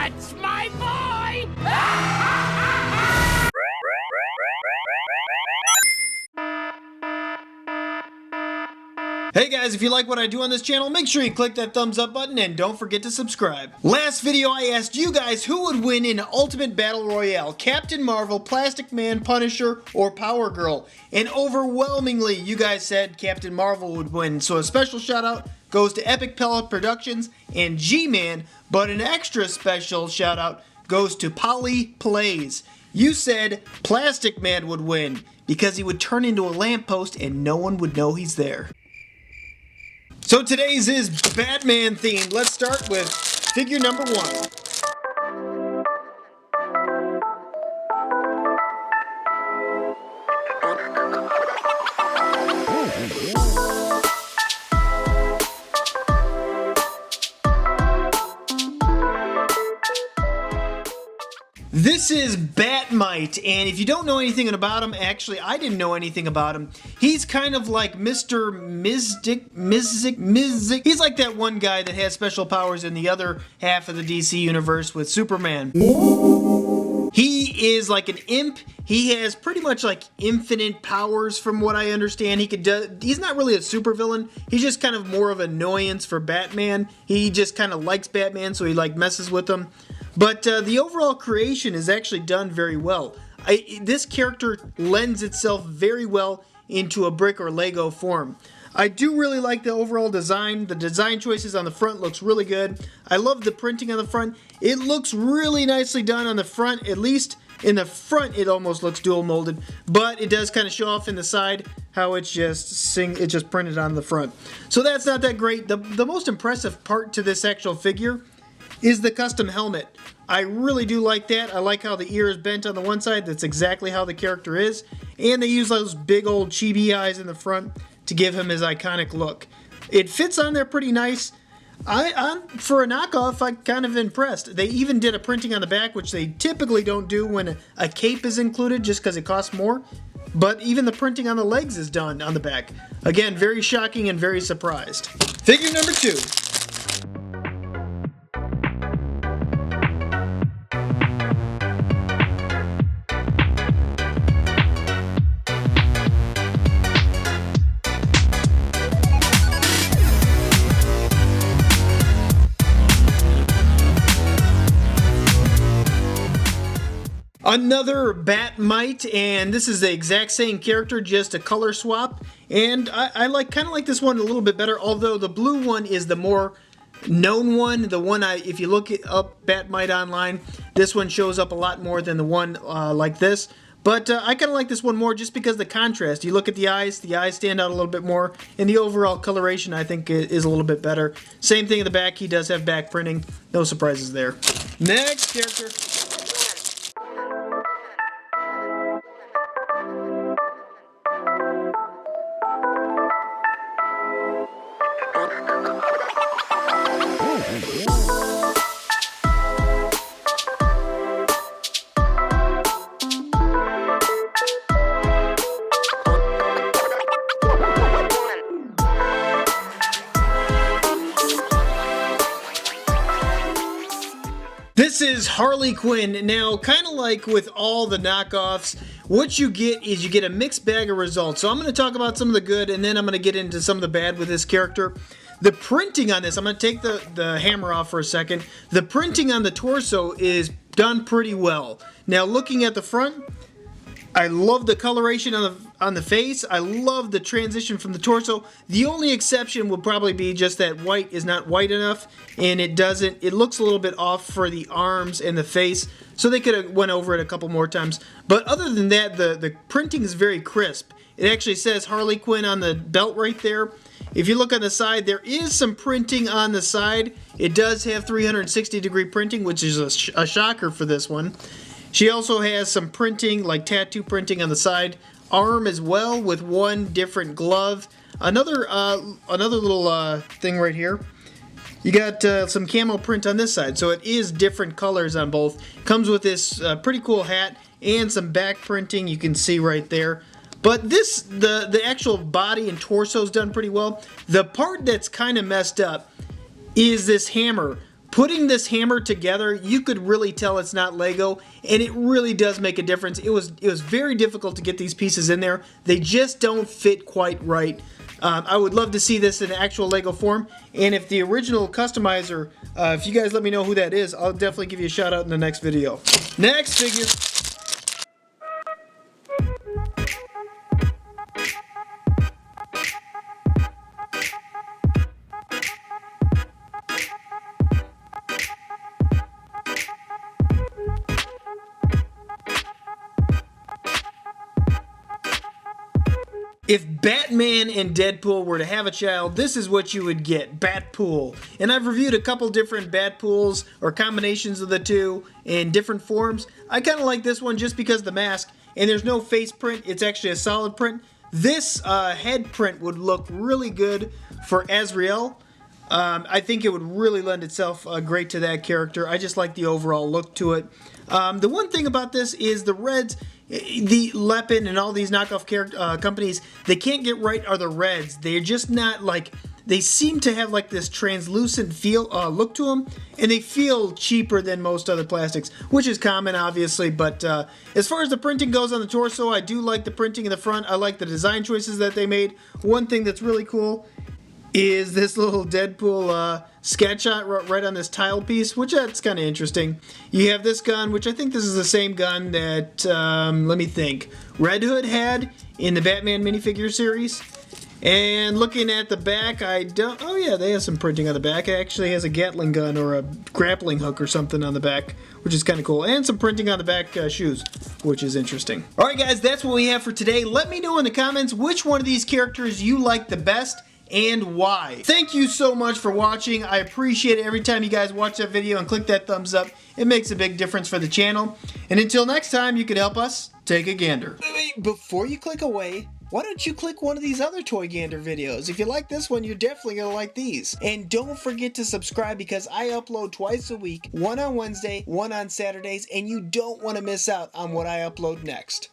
That's my boy! Hey guys, if you like what I do on this channel, make sure you click that thumbs up button and don't forget to subscribe. Last video I asked you guys who would win in Ultimate Battle Royale, Captain Marvel, Plastic Man, Punisher, or Power Girl. And overwhelmingly you guys said Captain Marvel would win, so a special shout out goes to Epic Pellet Productions and G-Man, but an extra special shout out goes to Polly Plays. You said Plastic Man would win because he would turn into a lamppost and no one would know he's there. So today's is Batman themed. Let's start with figure number 1. This is Bat Mite, and if you don't know anything about him, actually I didn't know anything about him. He's kind of like Mr. Mizik. He's like that one guy that has special powers in the other half of the DC universe with Superman. He is like an imp. He has pretty much like infinite powers from what I understand. He's not really a supervillain. He's just kind of more of an annoyance for Batman. He just kind of likes Batman, so he like messes with him. But the overall creation is actually done very well. This character lends itself very well into a brick or Lego form. I do really like the overall design. The design choices on the front looks really good. I love the printing on the front. It looks really nicely done on the front. At least in the front it almost looks dual molded, but it does kind of show off in the side how it's just printed on the front. So that's not that great. The most impressive part to this actual figure is the custom helmet. I really do like that. I like how the ear is bent on the one side. That's exactly how the character is. And they use those big old chibi eyes in the front to give him his iconic look. It fits on there pretty nice. For a knockoff, I'm kind of impressed. They even did a printing on the back, which they typically don't do when a cape is included just because it costs more. But even the printing on the legs is done on the back. Again, very shocking and very surprised. Figure number 2. Another Bat Mite, and this is the exact same character, just a color swap. And I kind of like this one a little bit better, although the blue one is the more known one. The one if you look up Bat Mite online, this one shows up a lot more than the one like this. But I kind of like this one more just because of the contrast. You look at the eyes stand out a little bit more, and the overall coloration I think is a little bit better. Same thing in the back, he does have back printing. No surprises there. Next character. This is Harley Quinn. Now, kind of like with all the knockoffs, what you get is you get a mixed bag of results. So I'm going to talk about some of the good, and then I'm going to get into some of the bad with this character. The printing on this, I'm going to take the hammer off for a second. The printing on the torso is done pretty well. Now, looking at the front, I love the coloration on the face. I love the transition from the torso. The only exception would probably be just that white is not white enough, and it looks a little bit off for the arms and the face, so they could have went over it a couple more times. But other than that, the printing is very crisp. It actually says Harley Quinn on the belt right there. If you look on the side, there is some printing on the side. It does have 360-degree printing, which is a shocker for this one. She also has some printing, like tattoo printing on the side. Arm as well, with one different glove. Another little thing right here. You got some camo print on this side, so it is different colors on both. Comes with this pretty cool hat and some back printing you can see right there. But the actual body and torso is done pretty well. The part that's kind of messed up is this hammer. Putting this hammer together, you could really tell it's not Lego, and it really does make a difference. It was very difficult to get these pieces in there. They just don't fit quite right. I would love to see this in actual Lego form, and if the original customizer, if you guys let me know who that is, I'll definitely give you a shout out in the next video. Next figure. If Batman and Deadpool were to have a child, this is what you would get, Batpool. And I've reviewed a couple different Batpools, or combinations of the two, in different forms. I kind of like this one just because of the mask, and there's no face print, it's actually a solid print. This head print would look really good for Azrael. I think it would really lend itself great to that character. I just like the overall look to it. The one thing about this is the reds, the Lepin and all these knockoff companies, they can't get right are the reds. They're just not like, they seem to have like this translucent feel look to them, and they feel cheaper than most other plastics, which is common obviously. But as far as the printing goes on the torso, I do like the printing in the front. I like the design choices that they made. One thing that's really cool is this little Deadpool scat shot right on this tile piece, which that's kind of interesting. You have this gun, which I think this is the same gun that, let me think, Red Hood had in the Batman minifigure series. And looking at the back, oh yeah, they have some printing on the back. It actually has a Gatling gun or a grappling hook or something on the back, which is kind of cool. And some printing on the back shoes, which is interesting. Alright guys, that's what we have for today. Let me know in the comments which one of these characters you like the best, and why. Thank you so much for watching. I appreciate it every time you guys watch that video and click that thumbs up. It makes a big difference for the channel. And until next time, you can help us take a gander. Wait, before you click away, why don't you click one of these other Toy Gander videos? If you like this one, you're definitely going to like these. And don't forget to subscribe because I upload twice a week, one on Wednesday, one on Saturdays, and you don't want to miss out on what I upload next.